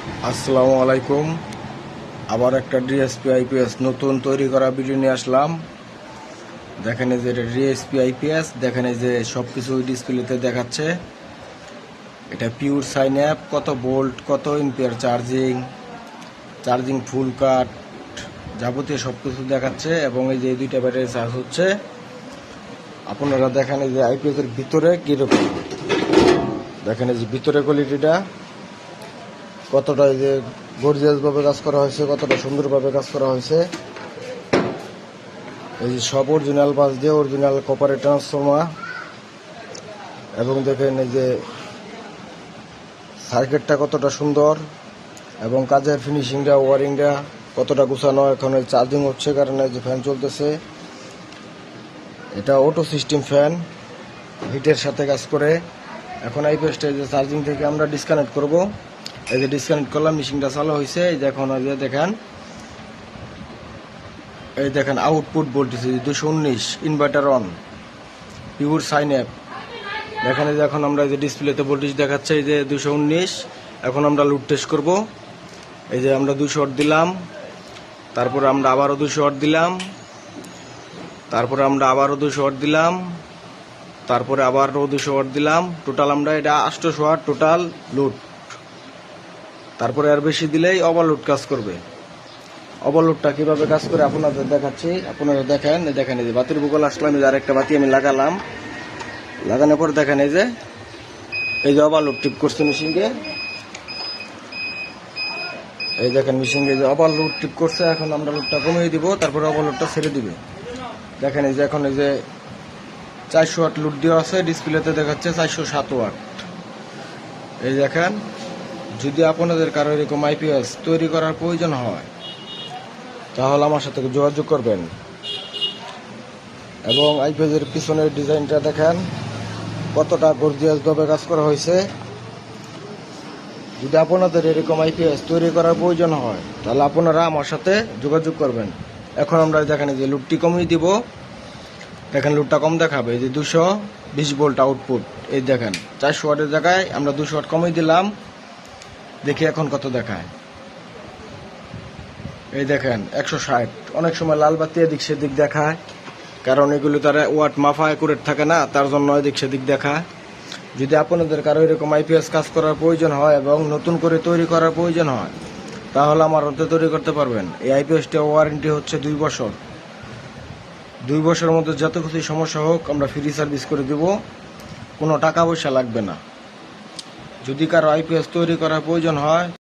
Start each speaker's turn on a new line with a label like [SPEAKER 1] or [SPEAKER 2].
[SPEAKER 1] আসসালামু আলাইকুম। আবার একটা ডিএসপি আইপিএস নতুন তৈরি করা ভিডিও নিয়ে আসলাম। দেখেন এই যে এটা ডিএসপি আইপিএস, দেখেন এই যে সব কিছু ডিসপ্লেতে দেখাচ্ছে। এটা পিওর সাইন অ্যাপ, কত ভোল্ট, কত এম্পিয়ার চার্জিং ফুল কাট, যাবতীয় সব কিছু দেখাচ্ছে। এবং এই যে এই দুইটা ব্যাটারি চার্জ হচ্ছে। আপনারা দেখেন এই যে আইপিএস এর ভিতরে কীরকম, দেখেন এই যে ভিতরে কোয়ালিটিটা কতটা এই যে গর্জিয়াস ভাবে কাজ করা হয়েছে, কতটা সুন্দরভাবে কাজ করা হয়েছে। এই যে সব অরিজিনাল বাস দিয়ে, অরিজিনাল কপারের ট্রান্সফর্মার। এবং দেখেন এই যে সার্কিটটা কতটা সুন্দর এবং কাজের ফিনিশিংটা, ওয়ারিংটা কতটা গুছানো। এখন এই চার্জিং হচ্ছে কারণে যে ফ্যান চলতেছে, এটা অটো সিস্টেম ফ্যান, হিটের সাথে কাজ করে। এখন আইপিএসটা এই যে চার্জিং থেকে আমরা ডিসকানেক্ট করব। এই যে ডিসকানেক্ট করলাম, মেশিনটা চালু হয়েছে। এই যে এখন দেখেন output voltage 219, inverter on, pure sine app. দেখেন এই যে এখন আমরা এই যে ডিসপ্লেতে ভোল্টেজ দেখাচ্ছে এই যে 219। এখন আমরা লোড টেস্ট করব। এই যে আমরা 200 ওয়াট দিলাম, তারপরে আমরা আবারও 200 ওয়াট দিলাম, তারপরে আমরা আবারও 200 ওয়াট দিলাম, তারপরে আবারও 200 ওয়াট দিলাম। টোটাল আমরা এটা 800 ওয়াট টোটাল লোড। তারপরে আর বেশি দিলেই ওভারলোড কাজ করবে। ওভারলোডটা কিভাবে কাজ করে আপনাদের দেখাচ্ছি। আপনারা দেখেন এই যে বাতির বুকল আসলাম, এই যে আরেকটা বাতি আমি লাগালাম। লাগানোর পর দেখেন এই যে ওভারলোড টিপ করছে মেশিনকে। এই দেখেন মেশিনকে যে ওভারলোড টিপ করছে। এখন আমরা লোডটা কমিয়ে দিব, তারপরে ওভারলোডটা ছেড়ে দিবে। দেখেন এই যে এখন এই যে 400 ওয়াট লোড দেওয়া আছে, ডিসপ্লেতে দেখাচ্ছে 407 ওয়াট। এই দেখেন, যদি আপনাদের কারো এরকম আইপিএস তৈরি করার প্রয়োজন হয় তাহলে আমার সাথে যোগাযোগ করবেন। এবং আইপিএস এর পিছনের ডিজাইনটা দেখেন কতটা গর্জিয়াস ভাবে কাজ করা হয়েছে। যদি আপনাদের এরকম আইপিএস তৈরি করার প্রয়োজন হয় তাহলে আপনারা আমার সাথে যোগাযোগ করবেন। এখন আমরা দেখেন যে লোডটি কমিয়ে দিব। দেখেন লোডটা কম দেখাবে, এই যে 220 ভোল্ট আউটপুট। এই দেখেন 400 ওয়াটের জায়গায় আমরা 200 ওয়াট কমিয়ে দিলাম। দেখি এখন কত দেখায়। এই দেখেন 160। অনেক সময় লাল বাতি এদিক সেদিক দেখায়, কারণ এগুলো তারা ওয়াট মাফা অ্যাকুরেট থাকে না, তার জন্য এদিক সেদিক দেখায়। যদি আপনাদের কারো এরকম আইপিএস কাজ করার প্রয়োজন হয় এবং নতুন করে তৈরি করার প্রয়োজন হয় তাহলে আমার হাতে তৈরি করতে পারবেন। এই আইপিএসটা ওয়ারেন্টি হচ্ছে 2 বছর। 2 বছরের মধ্যে যত কিছু সমস্যা হোক আমরা ফ্রি সার্ভিস করে দেব, কোনো টাকা পয়সা লাগবে না। যদি কারো আইপিএস তৈরি করার প্রয়োজন হয়